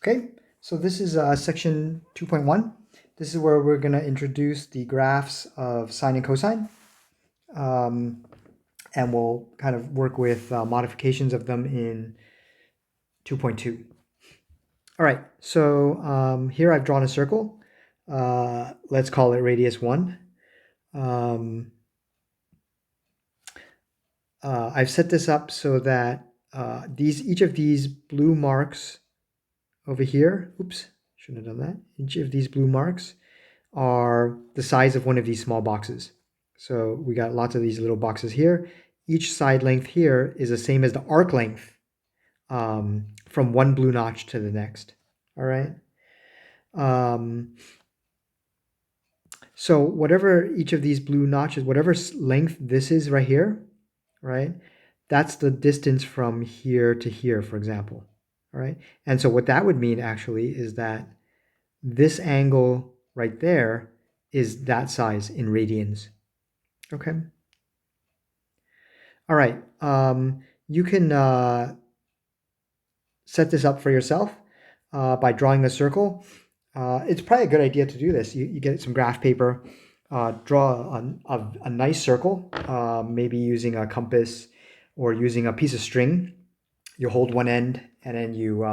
Okay, so this is section 2.1. This is where we're going to introduce the graphs of sine and cosine, and we'll kind of work with modifications of them in 2.2. All right, so here I've drawn a circle. Let's call it radius 1. I've set this up so that each of these blue marks over here, oops, shouldn't have done that. Each of these blue marks are the size of one of these small boxes. So we got lots of these little boxes here. Each side length here is the same as the arc length from one blue notch to the next. All right. So whatever each of these blue notches, whatever length this is right here, right? That's the distance from here to here, for example. All right. And so what that would mean actually is that this angle right there is that size in radians. Okay. All right. You can set this up for yourself by drawing a circle. It's probably a good idea to do this. You get some graph paper, draw a nice circle, maybe using a compass or using a piece of string. You hold one end and then you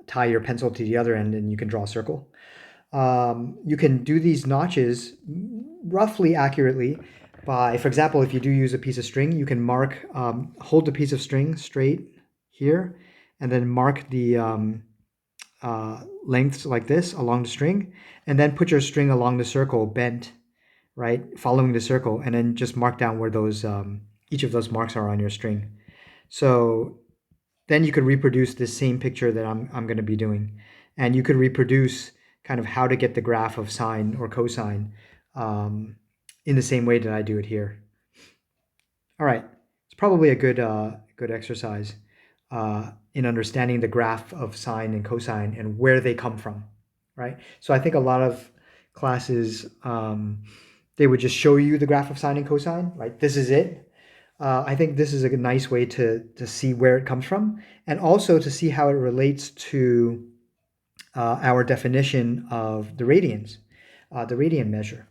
tie your pencil to the other end and you can draw a circle. You can do these notches roughly accurately by, for example, if you do use a piece of string, you can mark, hold the piece of string straight here, and then mark the lengths like this along the string, and then put your string along the circle bent, right, following the circle, and then just mark down where those each of those marks are on your string. So then you could reproduce this same picture that I'm going to be doing, and you could reproduce kind of how to get the graph of sine or cosine in the same way that I do it here. All right, it's probably a good exercise in understanding the graph of sine and cosine and where they come from, right? So I think a lot of classes they would just show you the graph of sine and cosine, right? This is it. I think this is a nice way to see where it comes from, and also to see how it relates to our definition of the radians, the radian measure,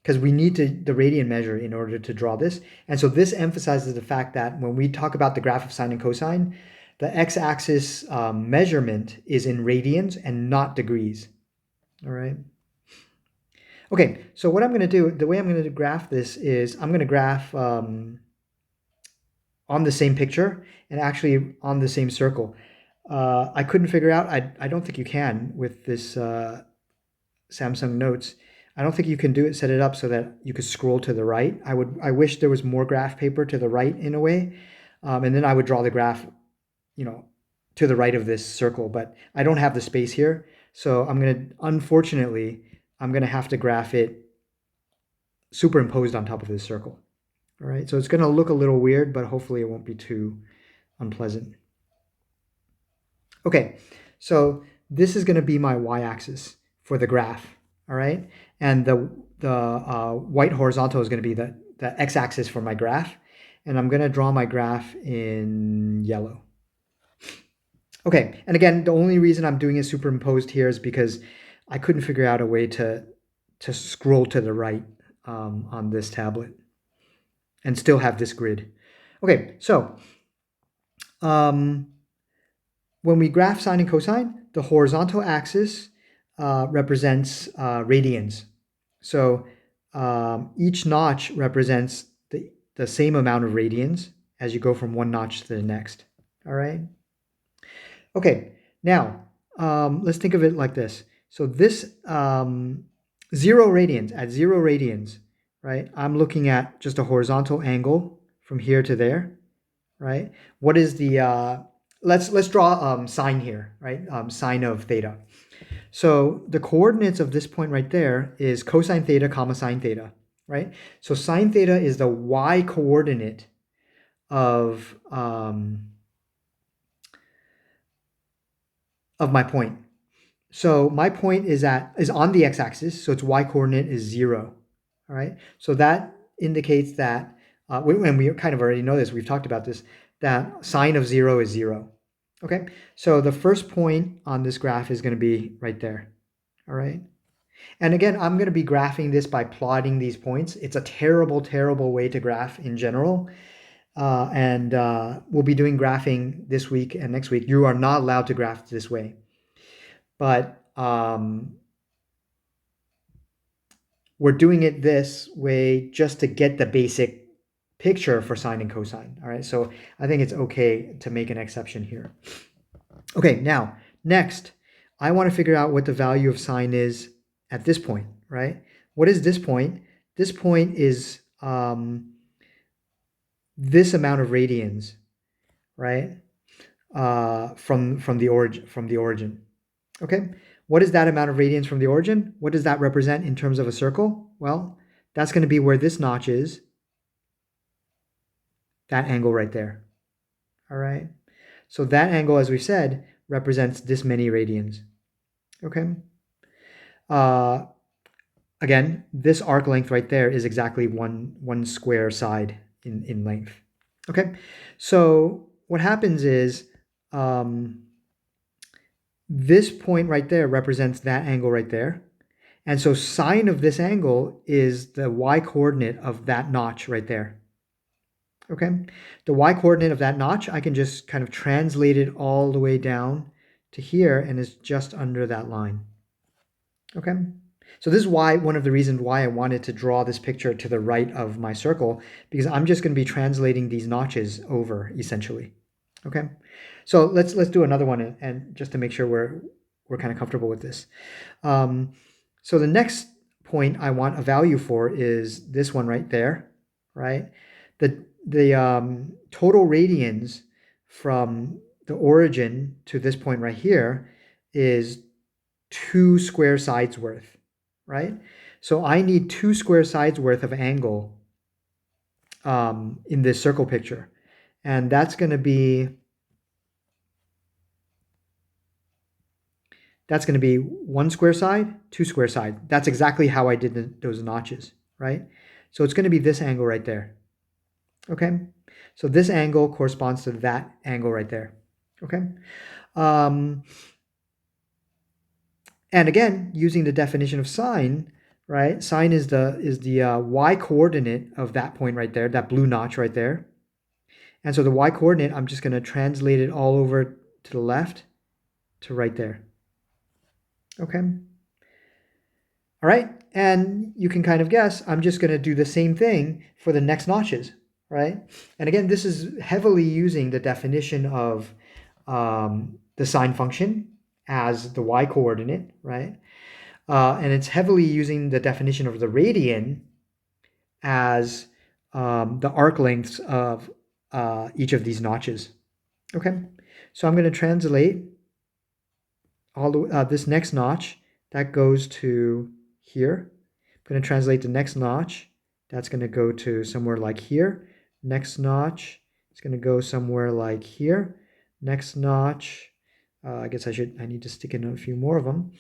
because we need the radian measure in order to draw this. And so this emphasizes the fact that when we talk about the graph of sine and cosine, the x-axis measurement is in radians and not degrees. All right. Okay, so what I'm going to do, the way I'm going to graph this is I'm going to graph on the same picture and actually on the same circle. I couldn't figure out, I don't think you can with this Samsung Notes. I don't think you can do it, set it up so that you could scroll to the right. I wish there was more graph paper to the right in a way. And then I would draw the graph, to the right of this circle, but I don't have the space here. So unfortunately, I'm gonna have to graph it superimposed on top of this circle. All right, so it's gonna look a little weird, but hopefully it won't be too unpleasant. Okay, so this is gonna be my y-axis for the graph, all right? And the white horizontal is gonna be the x-axis for my graph, and I'm gonna draw my graph in yellow. Okay, and again, the only reason I'm doing it superimposed here is because I couldn't figure out a way to scroll to the right on this tablet and still have this grid. Okay, so when we graph sine and cosine, the horizontal axis represents radians. So each notch represents the same amount of radians as you go from one notch to the next. All right. Okay, now let's think of it like this. So this 0 radians, at 0 radians, right? I'm looking at just a horizontal angle from here to there, right? What is the, let's draw sine here, right? Sine of theta. So the coordinates of this point right there is cosine theta comma sine theta, right? So sine theta is the y coordinate of my point. So my point is on the x-axis, so its y-coordinate is 0. All right. So that indicates that, and we kind of already know this. We've talked about this. That sine of 0 is 0. Okay, so the first point on this graph is going to be right there. All right. And again, I'm going to be graphing this by plotting these points. It's a terrible, terrible way to graph in general. And we'll be doing graphing this week and next week. You are not allowed to graph this way. But we're doing it this way just to get the basic picture for sine and cosine. All right, so I think it's okay to make an exception here. Okay, now, next, I want to figure out what the value of sine is at this point, right? What is this point? This point is this amount of radians, right? From the origin. Okay, what is that amount of radians from the origin? What does that represent in terms of a circle? Well, that's going to be where this notch is, that angle right there. All right, so that angle, as we said, represents this many radians. Okay. Uh, Again, this arc length right there is exactly one square side in length. Okay, so what happens is this point right there represents that angle right there. And so sine of this angle is the y-coordinate of that notch right there. Okay, the y-coordinate of that notch, I can just kind of translate it all the way down to here, and it's just under that line. Okay, so this is why, one of the reasons why I wanted to draw this picture to the right of my circle, because I'm just going to be translating these notches over essentially. Okay, so let's do another one, and just to make sure we're kind of comfortable with this. So the next point I want a value for is this one right there, right? The total radians from the origin to this point right here is 2 square sides worth, right? So I need 2 square sides worth of angle in this circle picture. And that's going to be 1 square side, 2 square side. That's exactly how I did those notches, right? So it's going to be this angle right there. Okay, so this angle corresponds to that angle right there. Okay, and again, using the definition of sine, right? Sine is the y coordinate of that point right there, that blue notch right there. And so the y coordinate, I'm just going to translate it all over to the left to right there. Okay. All right, and you can kind of guess, I'm just going to do the same thing for the next notches, right? And again, this is heavily using the definition of the sine function as the y coordinate, right? And it's heavily using the definition of the radian as the arc lengths of each of these notches. Okay, so I'm going to translate this next notch that goes to here. I'm going to translate the next notch. That's going to go to somewhere like here. Next notch, it's going to go somewhere like here. Next notch, I guess I need to stick in a few more of them.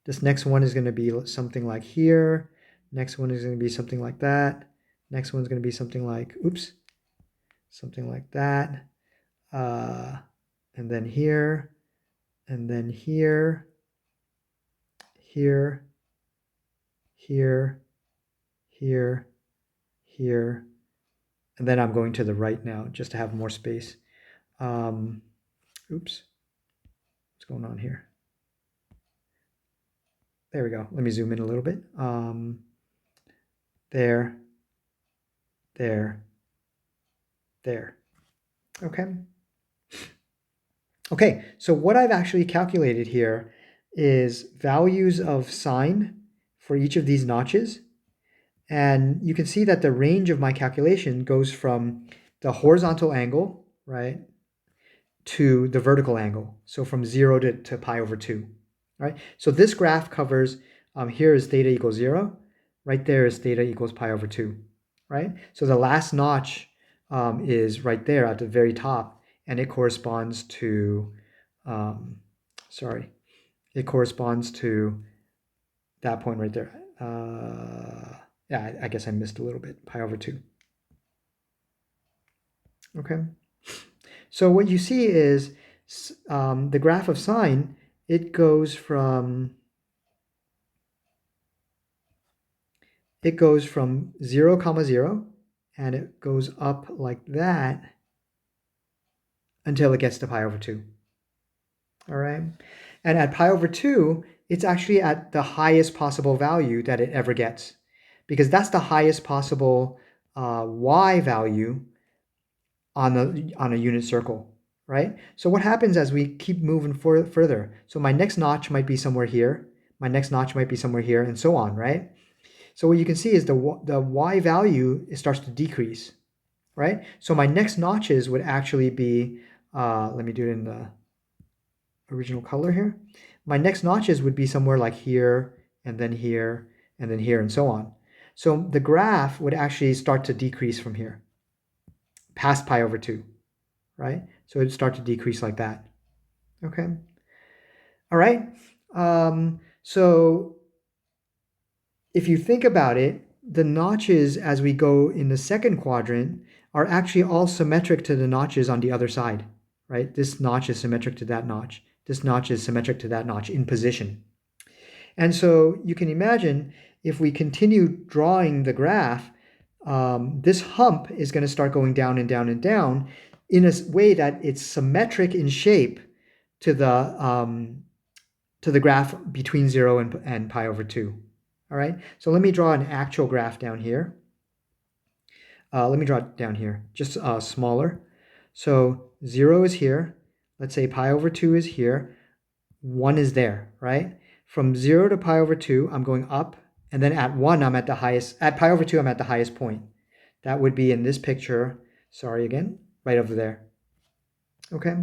This next one is going to be something like here. Next one is going to be something like that. Next one's going to be something like, oops, something like that. And then here, and then here, here, here, here, here, and then I'm going to the right now just to have more space. Oops, what's going on here? There we go. Let me zoom in a little bit. There, there, there. Okay. Okay, so what I've actually calculated here is values of sine for each of these notches. And you can see that the range of my calculation goes from the horizontal angle, right, to the vertical angle. So from 0 to pi over 2, right? So this graph covers, here is theta equals 0. Right there is theta equals pi over 2, right? So the last notch is right there at the very top, and it corresponds to, it corresponds to that point right there. Yeah, I guess I missed a little bit, pi over 2. Okay. So what you see is the graph of sine, it goes from 0, comma 0, and it goes up like that until it gets to pi over 2. All right. And at pi over 2, it's actually at the highest possible value that it ever gets, because that's the highest possible y value on a unit circle, right? So what happens as we keep moving further? So my next notch might be somewhere here, my next notch might be somewhere here, and so on, right? So what you can see is the y value, it starts to decrease, right? So my next notches would actually be, let me do it in the original color here. My next notches would be somewhere like here, and then here, and then here, and so on. So the graph would actually start to decrease from here, past pi over 2, right? So it'd start to decrease like that, okay? All right, so if you think about it, the notches as we go in the second quadrant are actually all symmetric to the notches on the other side, right? This notch is symmetric to that notch. This notch is symmetric to that notch in position. And so you can imagine if we continue drawing the graph, this hump is going to start going down and down and down in a way that it's symmetric in shape to the graph between 0 and pi over 2. All right, so let me draw an actual graph down here. Let me draw it down here, just smaller. So 0 is here. Let's say pi over 2 is here. 1 is there, right? From 0 to pi over 2, I'm going up. And then at 1, I'm at the highest. At pi over 2, I'm at the highest point. That would be in this picture. Sorry again, right over there. Okay.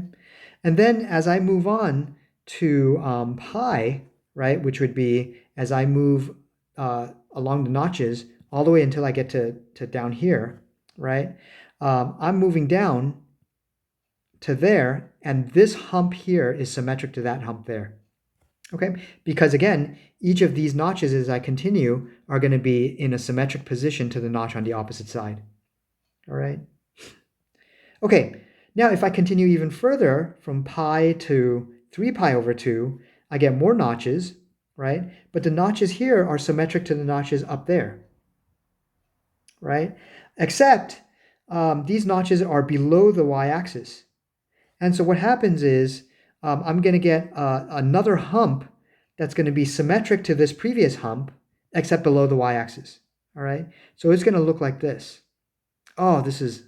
And then as I move on to pi, right, which would be as I move along the notches all the way until I get to down here, right, I'm moving down to there, and this hump here is symmetric to that hump there. Okay, because again, each of these notches as I continue are going to be in a symmetric position to the notch on the opposite side. All right. Okay, now if I continue even further from pi to 3 pi over 2, I get more notches, right? But the notches here are symmetric to the notches up there, right? Except these notches are below the y-axis. And so what happens is I'm going to get another hump that's going to be symmetric to this previous hump, except below the y-axis, all right? So it's going to look like this. Oh, this is...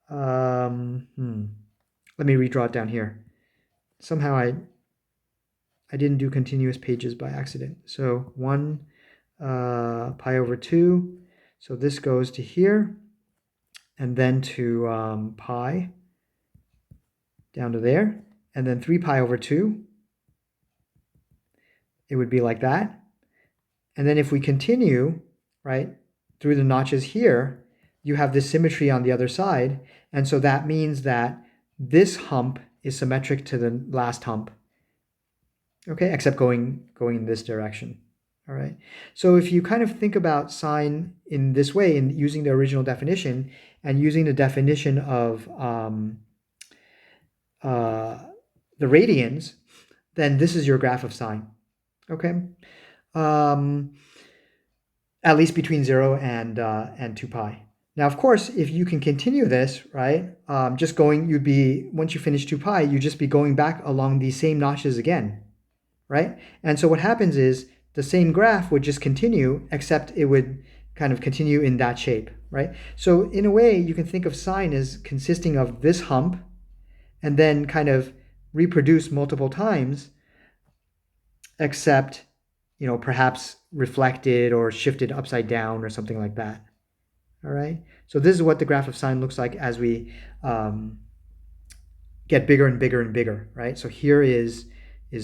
Let me redraw it down here. Somehow I didn't do continuous pages by accident. So 1 pi over 2. So this goes to here, and then to pi down to there, and then 3 pi over 2. It would be like that. And then if we continue, right, through the notches here, you have this symmetry on the other side. And so that means that this hump is symmetric to the last hump. Okay, except going in this direction. All right. So if you kind of think about sine in this way, in using the original definition and using the definition of the radians, then this is your graph of sine. Okay. At least between 0 and 2 pi. Now, of course, if you can continue this, right, just going, you'd be, once you finish 2 pi, you'd just be going back along these same notches again, right? And so what happens is the same graph would just continue, except it would kind of continue in that shape, right? So in a way, you can think of sine as consisting of this hump and then kind of reproduce multiple times, except, you know, perhaps reflected or shifted upside down or something like that. All right. So this is what the graph of sine looks like as we get bigger and bigger and bigger, right? So here is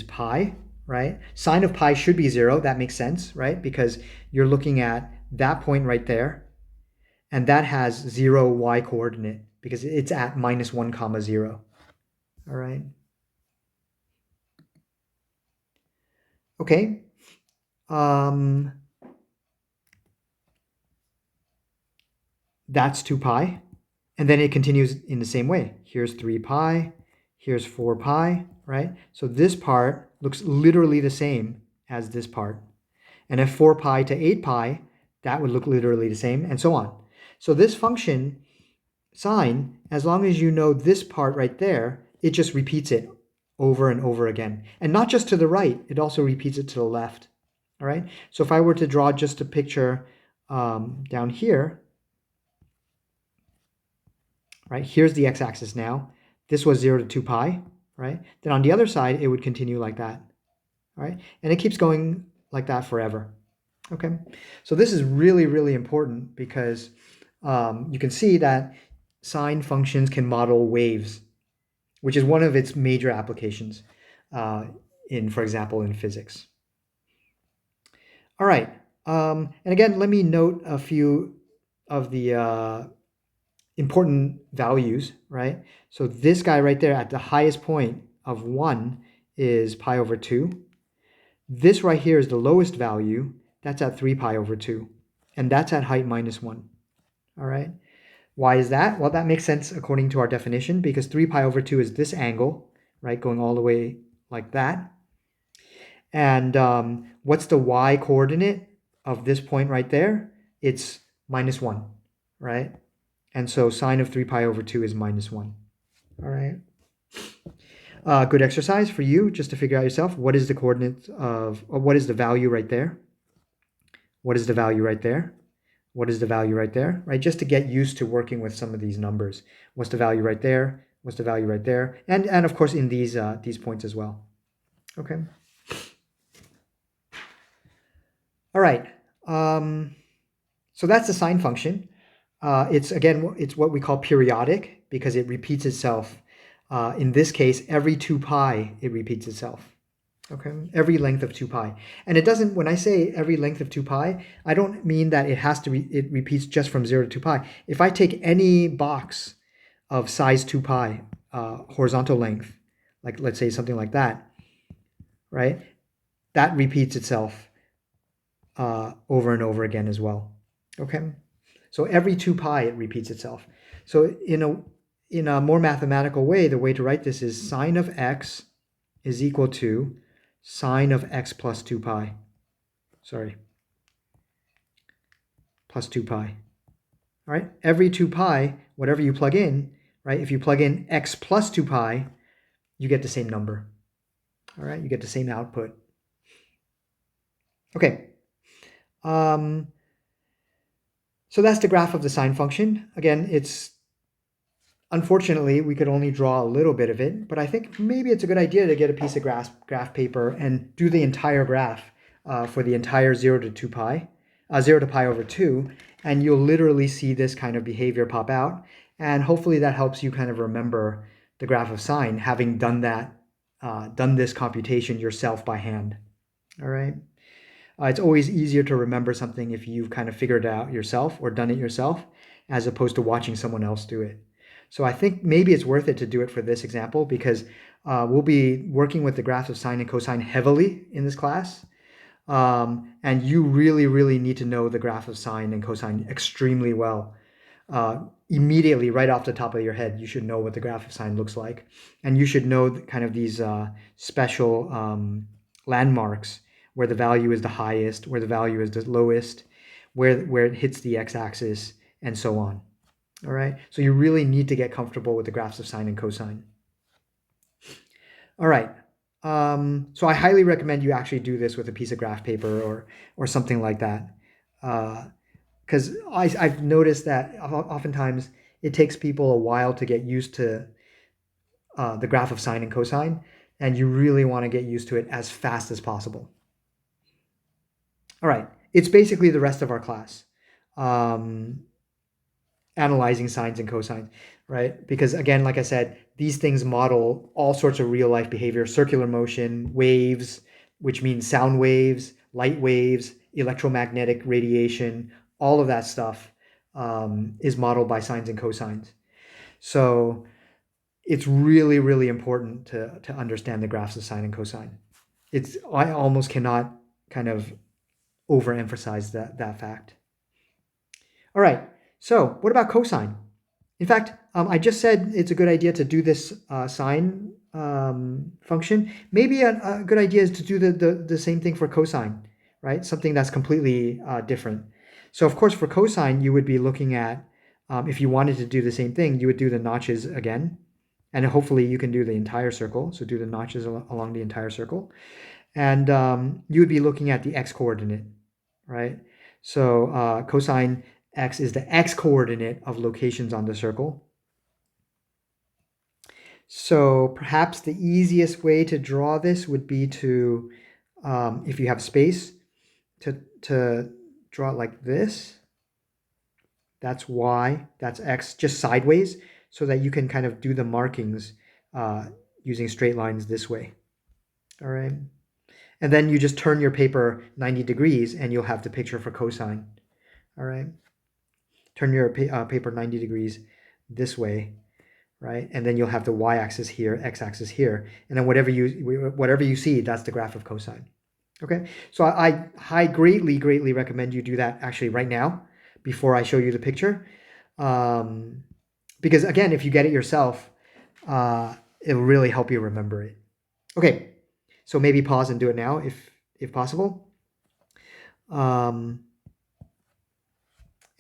pi, right? Sine of pi should be 0. That makes sense, right? Because you're looking at that point right there, and that has 0 y coordinate because it's at -1 comma 0. All right. Okay. That's 2 pi. And then it continues in the same way. Here's 3 pi, here's 4 pi, right? So this part looks literally the same as this part. And if 4 pi to 8 pi, that would look literally the same, and so on. So this function, sine, as long as you know this part right there, it just repeats it over and over again. And not just to the right, it also repeats it to the left. All right? So if I were to draw just a picture down here, right? Here's the x-axis now. This was 0 to 2 pi, right? Then on the other side, it would continue like that, right? And it keeps going like that forever. Okay, so this is really, really important because you can see that sine functions can model waves, which is one of its major applications for example, in physics. All right, and again, let me note a few of the important values, right? So this guy right there at the highest point of 1 is pi over 2. This right here is the lowest value. That's at 3 pi over 2. And that's at height minus 1. All right. Why is that? Well, that makes sense according to our definition because 3 pi over 2 is this angle, right, going all the way like that. And what's the y coordinate of this point right there? It's minus 1, right? And so sine of 3 pi over 2 is minus 1. All right. Good exercise for you just to figure out yourself. What is the coordinate of, or what is the value right there? What is the value right there? What is the value right there, right? Just to get used to working with some of these numbers. What's the value right there? What's the value right there? And of course in these points as well. Okay. All right. So that's the sine function. It's what we call periodic because it repeats itself. In this case, every 2 pi, it repeats itself. Okay, every length of 2 pi. And it doesn't, when I say every length of 2 pi, I don't mean that it has to it repeats just from 0 to 2 pi. If I take any box of size 2 pi, horizontal length, like let's say something like that, right? That repeats itself over and over again as well. Okay, so every 2 pi it repeats itself. So in a more mathematical way, the way to write this is sine of x is equal to sine of x plus 2 pi. Sorry, plus 2 pi. All right, every 2 pi, whatever you plug in, right? If you plug in x plus 2 pi, you get the same number. All right, you get the same output. Okay. So that's the graph of the sine function. Again, unfortunately, we could only draw a little bit of it, but I think maybe it's a good idea to get a piece of graph paper and do the entire graph for the entire 0 to 2 pi, 0 to pi over 2, and you'll literally see this kind of behavior pop out. And hopefully that helps you kind of remember the graph of sine, having done this computation yourself by hand. All right. It's always easier to remember something if you've kind of figured it out yourself or done it yourself, as opposed to watching someone else do it. So I think maybe it's worth it to do it for this example because we'll be working with the graphs of sine and cosine heavily in this class. And you really, really need to know the graph of sine and cosine extremely well. Immediately, right off the top of your head, you should know what the graph of sine looks like. And you should know kind of these special landmarks where the value is the highest, where the value is the lowest, where it hits the x-axis, and so on. All right, so you really need to get comfortable with the graphs of sine and cosine. All right, so I highly recommend you actually do this with a piece of graph paper or something like that, because I've noticed that oftentimes it takes people a while to get used to the graph of sine and cosine, and you really want to get used to it as fast as possible. All right, it's basically the rest of our class, analyzing sines and cosines, right? Because again, like I said, these things model all sorts of real life behavior, circular motion, waves, which means sound waves, light waves, electromagnetic radiation, all of that stuff is modeled by sines and cosines. So it's really, really important to understand the graphs of sine and cosine. I almost cannot kind of overemphasize that fact. All right, so what about cosine? In fact, I just said it's a good idea to do this sine function. Maybe a good idea is to do the same thing for cosine, right? Something that's completely different. So of course for cosine, you would be looking at, if you wanted to do the same thing, you would do the notches again. And hopefully you can do the entire circle. So do the notches along the entire circle. And you would be looking at the x coordinate, right? So cosine x is the x coordinate of locations on the circle. So perhaps the easiest way to draw this would be to, if you have space, to draw it like this. That's y, that's x, just sideways, so that you can kind of do the markings using straight lines this way. All right. And then you just turn your paper 90 degrees and you'll have the picture for cosine. All right. Turn your paper 90 degrees this way, right? And then you'll have the y-axis here, x-axis here. And then whatever you see, that's the graph of cosine. Okay. So I greatly recommend you do that actually right now before I show you the picture. Because again, if you get it yourself, it'll really help you remember it. Okay. So maybe pause and do it now if possible. And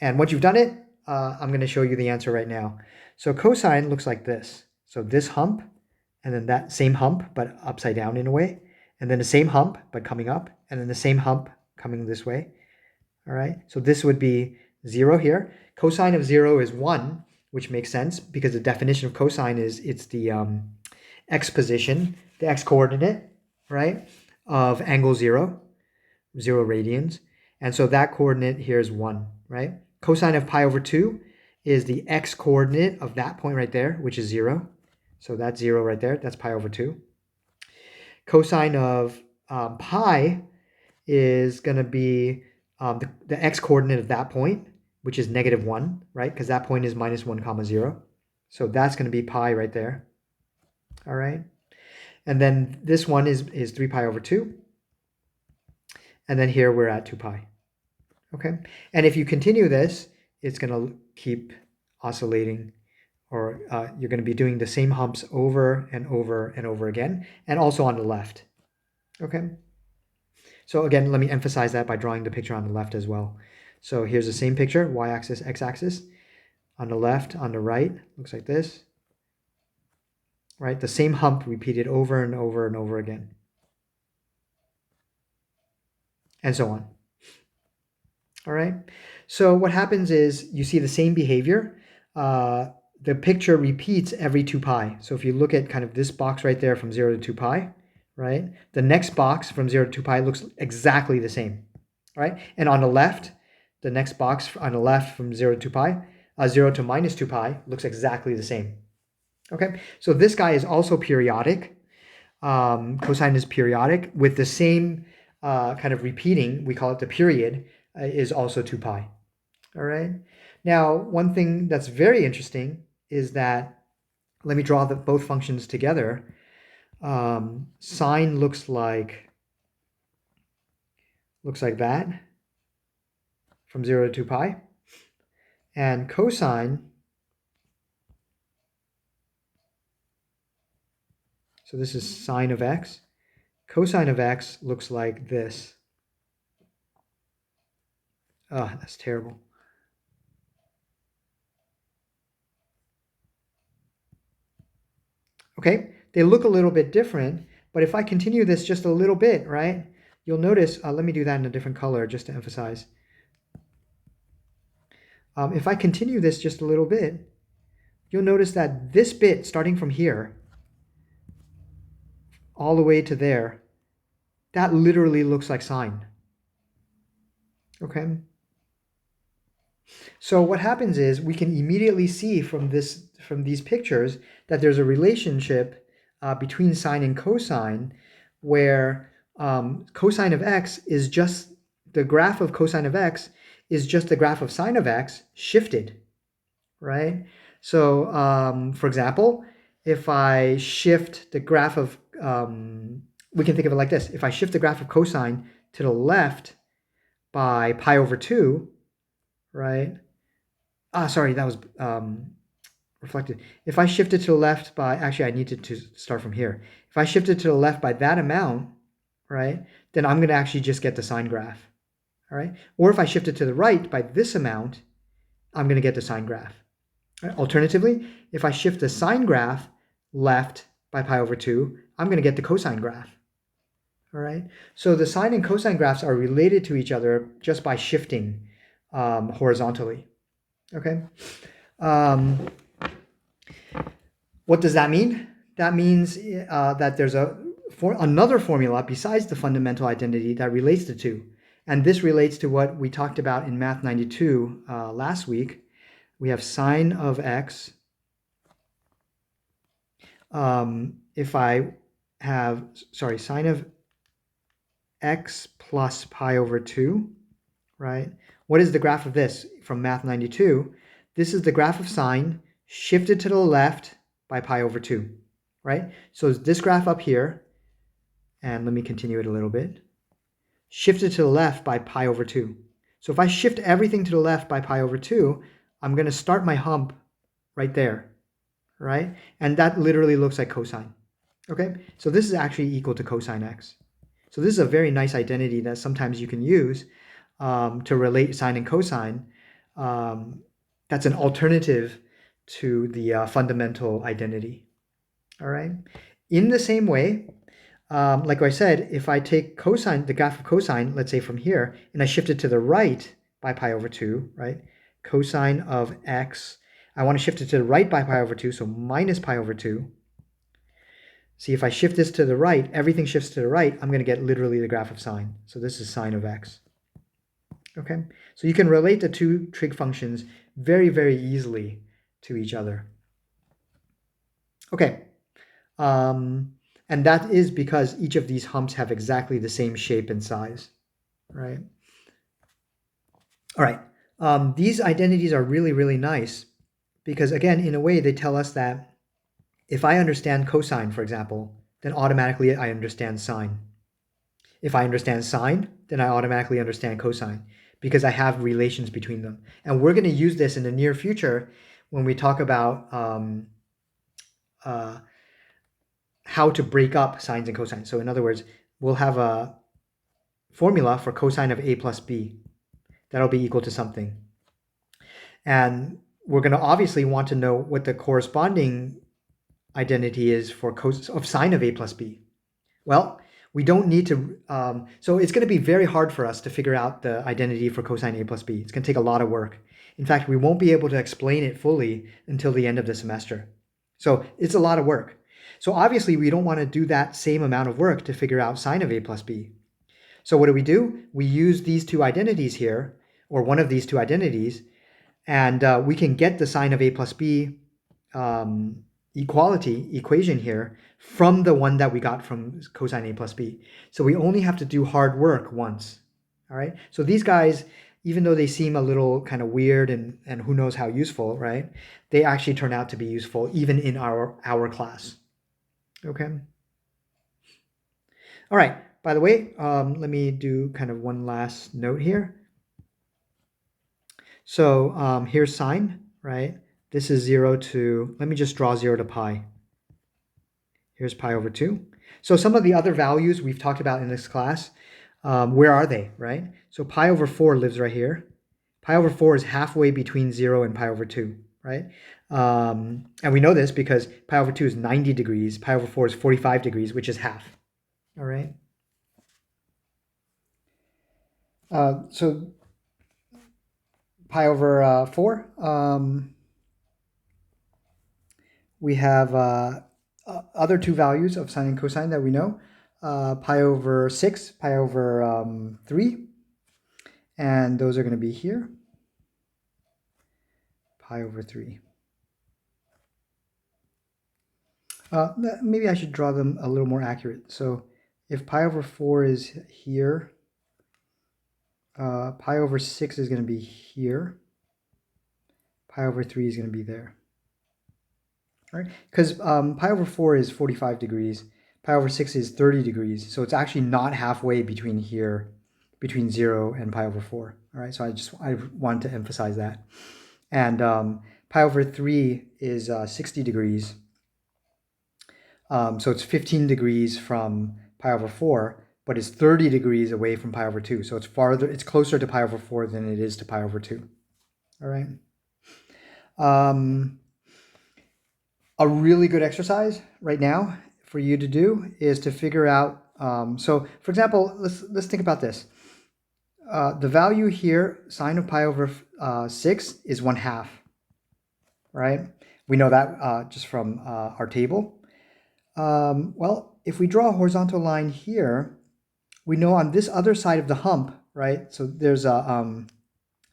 once you've done it, I'm going to show you the answer right now. So cosine looks like this. So this hump, and then that same hump, but upside down in a way, and then the same hump, but coming up, and then the same hump coming this way. All right. So this would be 0 here. Cosine of 0 is 1, which makes sense because the definition of cosine is it's the x position, the x coordinate, right, of angle 0, 0 radians. And so that coordinate here is 1, right? Cosine of pi over 2 is the x coordinate of that point right there, which is 0. So that's 0 right there. That's pi over 2. Cosine of pi is going to be the x coordinate of that point, which is -1, right? Because that point is -1 comma 0. So that's going to be pi right there. All right. And then this one is 3 pi over 2. And then here we're at 2 pi. Okay. And if you continue this, it's going to keep oscillating, or you're going to be doing the same humps over and over and over again, and also on the left. Okay. So again, let me emphasize that by drawing the picture on the left as well. So here's the same picture, y-axis, x-axis. On the left, on the right, looks like this. Right? The same hump repeated over and over and over again. And so on. All right. So what happens is you see the same behavior. The picture repeats every 2 pi. So if you look at kind of this box right there from 0 to 2 pi, right? The next box from 0 to 2 pi looks exactly the same, right? And on the left, the next box on the left from 0 to 2 pi, 0 to -2 pi looks exactly the same. Okay, so this guy is also periodic. Cosine is periodic with the same kind of repeating. We call it the period, is also 2 pi. All right. Now, one thing that's very interesting is that, let me draw both functions together. Sine looks like that from 0 to 2 pi. And cosine, so this is sine of x. Cosine of x looks like this. Oh, that's terrible. Okay, they look a little bit different, but if I continue this just a little bit, right, you'll notice, let me do that in a different color just to emphasize. If I continue this just a little bit, you'll notice that this bit starting from here all the way to there, that literally looks like sine. Okay. So what happens is we can immediately see from these pictures that there's a relationship between sine and cosine, where cosine of x is just the graph of cosine of x is just the graph of sine of x shifted, right? So for example, if I shift the graph of we can think of it like this: if I shift the graph of cosine to the left by pi over 2, right? Sorry, that was reflected. If I shift it to the left by, actually I need to start from here. If I shift it to the left by that amount, right, then I'm going to actually just get the sine graph, all right? Or if I shift it to the right by this amount, I'm going to get the sine graph. Right? Alternatively, if I shift the sine graph left by pi over 2, I'm going to get the cosine graph. All right. So the sine and cosine graphs are related to each other just by shifting horizontally. Okay. Um, what does that mean? That means that there's another formula besides the fundamental identity that relates the two. And this relates to what we talked about in Math 92 last week. We have sine of x. If I have, sorry, sine of x plus pi over 2, right? What is the graph of this from Math 92? This is the graph of sine shifted to the left by pi over 2, right? So this graph up here, and let me continue it a little bit, shifted to the left by pi over 2. So if I shift everything to the left by pi over 2, I'm going to start my hump right there, right? And that literally looks like cosine. Okay, so this is actually equal to cosine x. So this is a very nice identity that sometimes you can use to relate sine and cosine. That's an alternative to the fundamental identity. All right. In the same way, like I said, if I take cosine, the graph of cosine, let's say from here, and I shift it to the right by pi over 2, right? Cosine of x, I want to shift it to the right by pi over 2, so minus pi over 2. See, if I shift this to the right, everything shifts to the right, I'm going to get literally the graph of sine. So this is sine of x. Okay, so you can relate the two trig functions very, very easily to each other. Okay, and that is because each of these humps have exactly the same shape and size, right? All right, these identities are really, really nice because, again, in a way, they tell us that if I understand cosine, for example, then automatically I understand sine. If I understand sine, then I automatically understand cosine because I have relations between them. And we're going to use this in the near future when we talk about how to break up sines and cosines. So in other words, we'll have a formula for cosine of a plus b. That'll be equal to something. And we're going to obviously want to know what the corresponding identity is for of sine of a plus b. Well, we don't need to, so it's going to be very hard for us to figure out the identity for cosine a plus b. It's going to take a lot of work. In fact, we won't be able to explain it fully until the end of the semester. So it's a lot of work. So obviously we don't want to do that same amount of work to figure out sine of a plus b. So what do? We use these two identities here, or one of these two identities, and we can get the sine of a plus b equation here from the one that we got from cosine a plus b. So we only have to do hard work once. All right. So these guys, even though they seem a little kind of weird and who knows how useful, right? They actually turn out to be useful even in our class. Okay. All right. By the way, let me do kind of one last note here. So here's sine, right? This is 0 to, let me just draw 0 to pi. Here's pi over 2. So some of the other values we've talked about in this class, where are they, right? So pi over 4 lives right here. Pi over 4 is halfway between 0 and pi over 2, right? And we know this because pi over 2 is 90 degrees. Pi over 4 is 45 degrees, which is half, all right? So pi over 4, we have other two values of sine and cosine that we know, pi over 6, pi over 3, and those are going to be here, pi over 3. Maybe I should draw them a little more accurate. So if pi over 4 is here, pi over 6 is going to be here, pi over 3 is going to be there. All right, because pi over 4 is 45 degrees, pi over 6 is 30 degrees, so it's actually not halfway between here, between 0 and pi over 4. All right, so I wanted to emphasize that. And pi pi over 3 is 60 degrees. So it's 15 degrees from pi over 4, but it's 30 degrees away from pi over 2. So it's closer to pi over 4 than it is to pi over 2. All right. A really good exercise right now for you to do is to figure out, so for example, let's think about this. The value here, sine of pi over 6 is 1/2, right? We know that just from our table. Well, if we draw a horizontal line here, we know on this other side of the hump, right? So there's a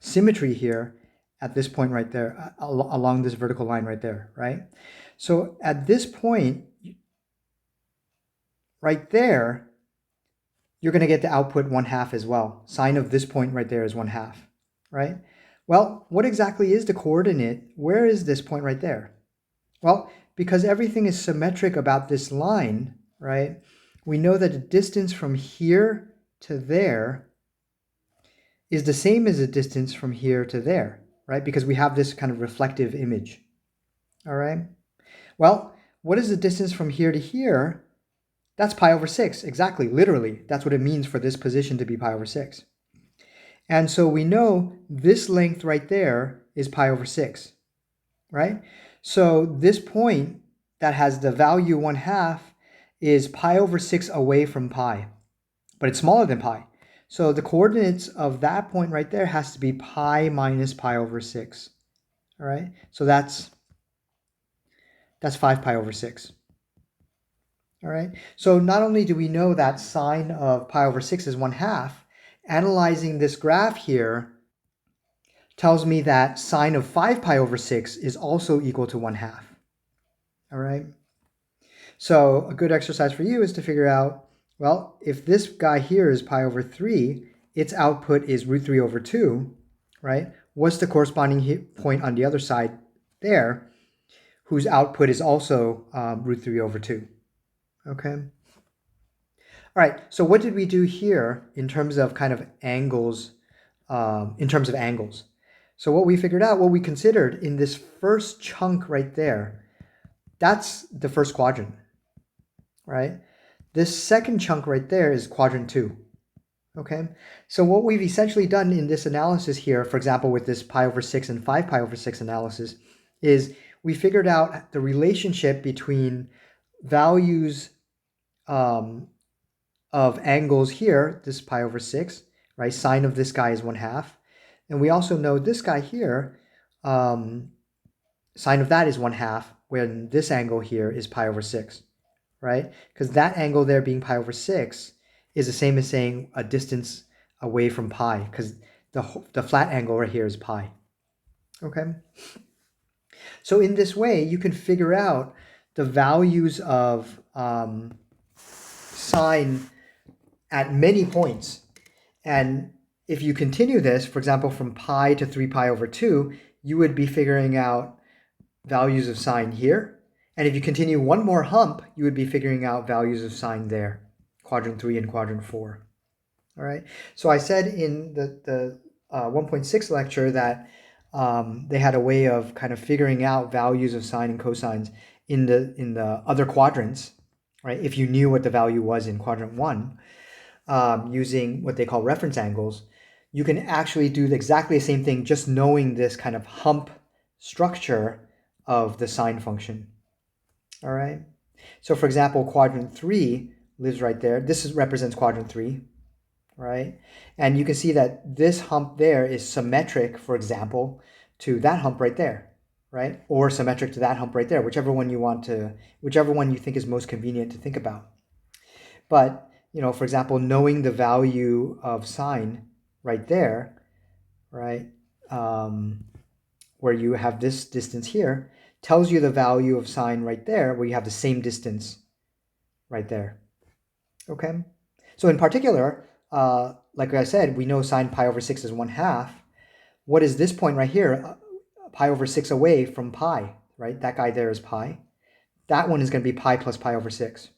symmetry here at this point right there, along this vertical line right there, right? So at this point right there, you're going to get the output 1/2 as well. Sine of this point right there is 1/2, right? Well, what exactly is the coordinate? Where is this point right there? Well, because everything is symmetric about this line, right? We know that the distance from here to there is the same as the distance from here to there, right? Because we have this kind of reflective image, all right? Well, what is the distance from here to here? That's pi over 6, exactly, literally. That's what it means for this position to be pi over 6. And so we know this length right there is pi over 6, right? So this point that has the value 1/2 is pi over 6 away from pi, but it's smaller than pi. So the coordinates of that point right there has to be pi minus pi over 6, all right? So that's 5 pi over 6. All right, so not only do we know that sine of pi over 6 is 1/2, analyzing this graph here tells me that sine of 5 pi over 6 is also equal to 1/2. All right, so a good exercise for you is to figure out, well, if this guy here is pi over 3, its output is √3 over 2, right? What's the corresponding point on the other side there, whose output is also √3 over 2? Okay. All right, so what did we do here in terms of kind of angles, So what we figured out, what we considered in this first chunk right there, that's the first quadrant, right? This second chunk right there is quadrant 2, okay? So what we've essentially done in this analysis here, for example, with this pi over 6 and 5 pi over 6 analysis, is we figured out the relationship between values of angles here, this pi over 6, right? Sine of this guy is 1/2. And we also know this guy here, sine of that is 1/2, when this angle here is pi over 6, right? Because that angle there being pi over 6 is the same as saying a distance away from pi, because the flat angle right here is pi, okay? So in this way, you can figure out the values of sine at many points. And if you continue this, for example, from pi to 3 pi over 2, you would be figuring out values of sine here. And if you continue one more hump, you would be figuring out values of sine there, quadrant 3 and quadrant 4. All right. So I said in the 1.6 lecture that they had a way of kind of figuring out values of sine and cosines in the other quadrants, right? If you knew what the value was in quadrant 1, using what they call reference angles, you can actually do exactly the same thing just knowing this kind of hump structure of the sine function. All right. So for example, quadrant 3 lives right there. This represents quadrant 3, right? And you can see that this hump there is symmetric, for example, to that hump right there, right? Or symmetric to that hump right there, whichever one you think is most convenient to think about. But, for example, knowing the value of sine right there, right, where you have this distance here, tells you the value of sine right there, where you have the same distance right there. Okay? So in particular, like I said, we know sine pi over 6 is 1/2. What is this point right here? Pi over 6 away from pi, right? That guy there is pi. That one is going to be pi plus pi over 6.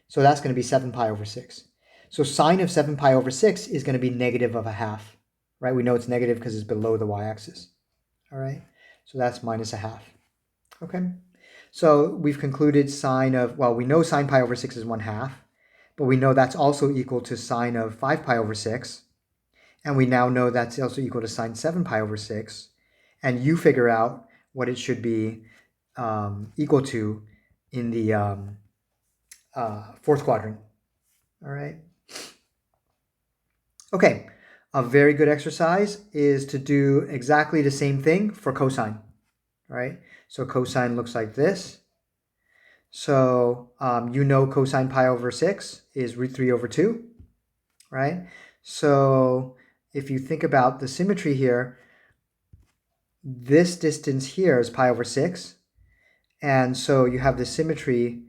So that's going to be 7 pi over 6. So sine of 7 pi over 6 is going to be negative of 1/2, right? We know it's negative because it's below the y-axis, all right? So that's minus a half. Okay. So we've concluded sine of, well, we know sine pi over 6 is 1/2, but we know that's also equal to sine of 5 pi over 6. And we now know that's also equal to sine 7 pi over 6. And you figure out what it should be equal to in the fourth quadrant. All right. Okay. A very good exercise is to do exactly the same thing for cosine. All right. So cosine looks like this. So you know cosine pi over 6 is root 3 over 2, right? So if you think about the symmetry here, this distance here is pi over 6. And so you have the symmetry,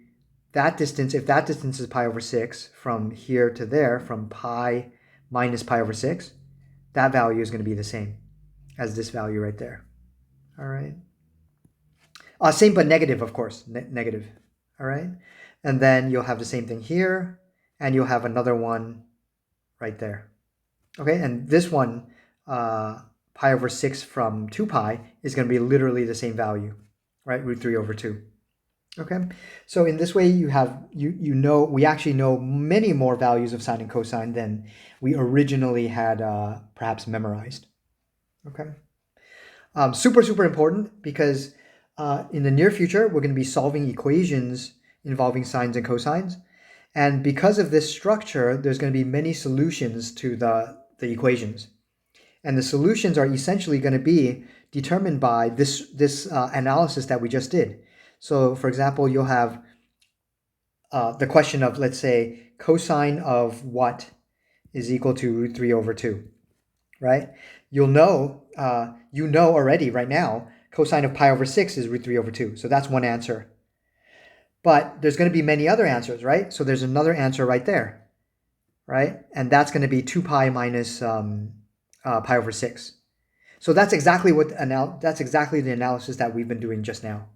that distance, if that distance is pi over 6 from here to there, from pi minus pi over 6, that value is going to be the same as this value right there. All right. Same but negative, of course, negative. All right. And then you'll have the same thing here, and you'll have another one right there. Okay, and this one, pi over 6 from 2 pi, is going to be literally the same value, right? Root 3 over 2. Okay, so in this way you have, you know, we actually know many more values of sine and cosine than we originally had perhaps memorized. Okay, super important because in the near future we're going to be solving equations involving sines and cosines. And because of this structure, there's going to be many solutions to the equations. And the solutions are essentially going to be determined by this analysis that we just did. So for example, you'll have the question of, let's say, cosine of what is equal to root 3 over 2, right? You'll know, you know already right now, cosine of pi over 6 is root 3 over 2. So that's one answer. But there's going to be many other answers, right? So there's another answer right there, right? And that's going to be 2 pi minus pi over 6. So that's exactly that's exactly the analysis that we've been doing just now,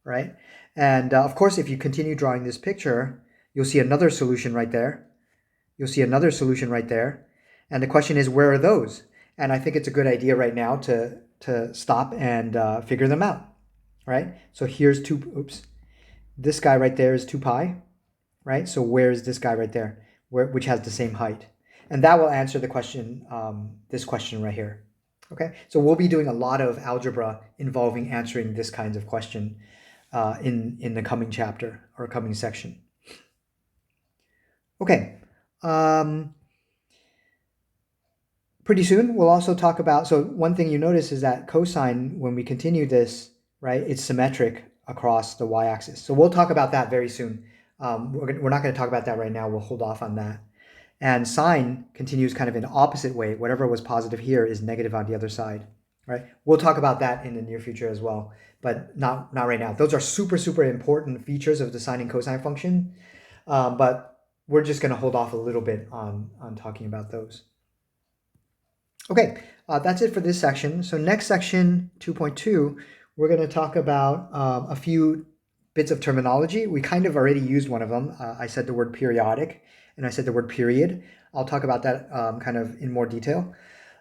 right? And of course, if you continue drawing this picture, you'll see another solution right there. You'll see another solution right there. And the question is, where are those? And I think it's a good idea right now to stop and figure them out, right? So here's this guy right there is 2 pi, right? So where's this guy right there, which has the same height? And that will answer the question, this question right here. Okay, so we'll be doing a lot of algebra involving answering this kind of question in the coming chapter or coming section. Okay, pretty soon we'll also talk about, so one thing you notice is that cosine, when we continue this, right, it's symmetric across the y-axis. So we'll talk about that very soon. We're not going to talk about that right now. We'll hold off on that. And sine continues kind of in the opposite way. Whatever was positive here is negative on the other side, right? We'll talk about that in the near future as well, but not right now. Those are super important features of the sine and cosine function, but we're just going to hold off a little bit on talking about those. Okay, that's it for this section. So next section, 2.2, we're going to talk about a few bits of terminology. We kind of already used one of them. I said the word periodic, and I said the word period. I'll talk about that kind of in more detail.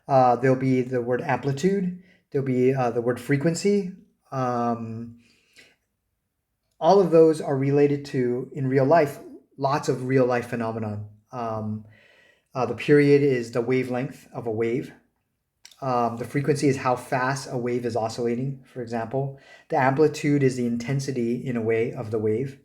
There'll be the word amplitude. There'll be the word frequency. All of those are related to, in real life, lots of real life phenomenon. The period is the wavelength of a wave. The frequency is how fast a wave is oscillating, for example. The amplitude is the intensity, in a way, of the wave.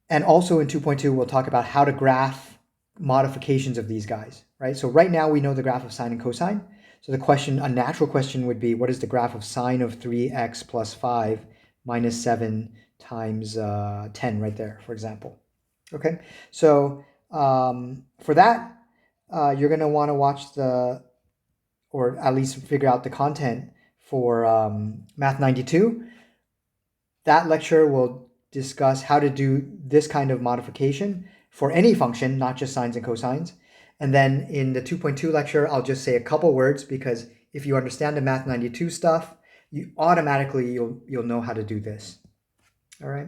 And also in 2.2, we'll talk about how to graph modifications of these guys, right? So right now we know the graph of sine and cosine. So the question, a natural question would be, what is the graph of sine of 3x plus 5 minus 7 times 10 right there, for example? Okay, so for that, you're going to want to watch or at least figure out the content for Math 92. That lecture will discuss how to do this kind of modification for any function, not just sines and cosines. And then in the 2.2 lecture, I'll just say a couple words, because if you understand the Math 92 stuff, you automatically, you'll know how to do this. All right.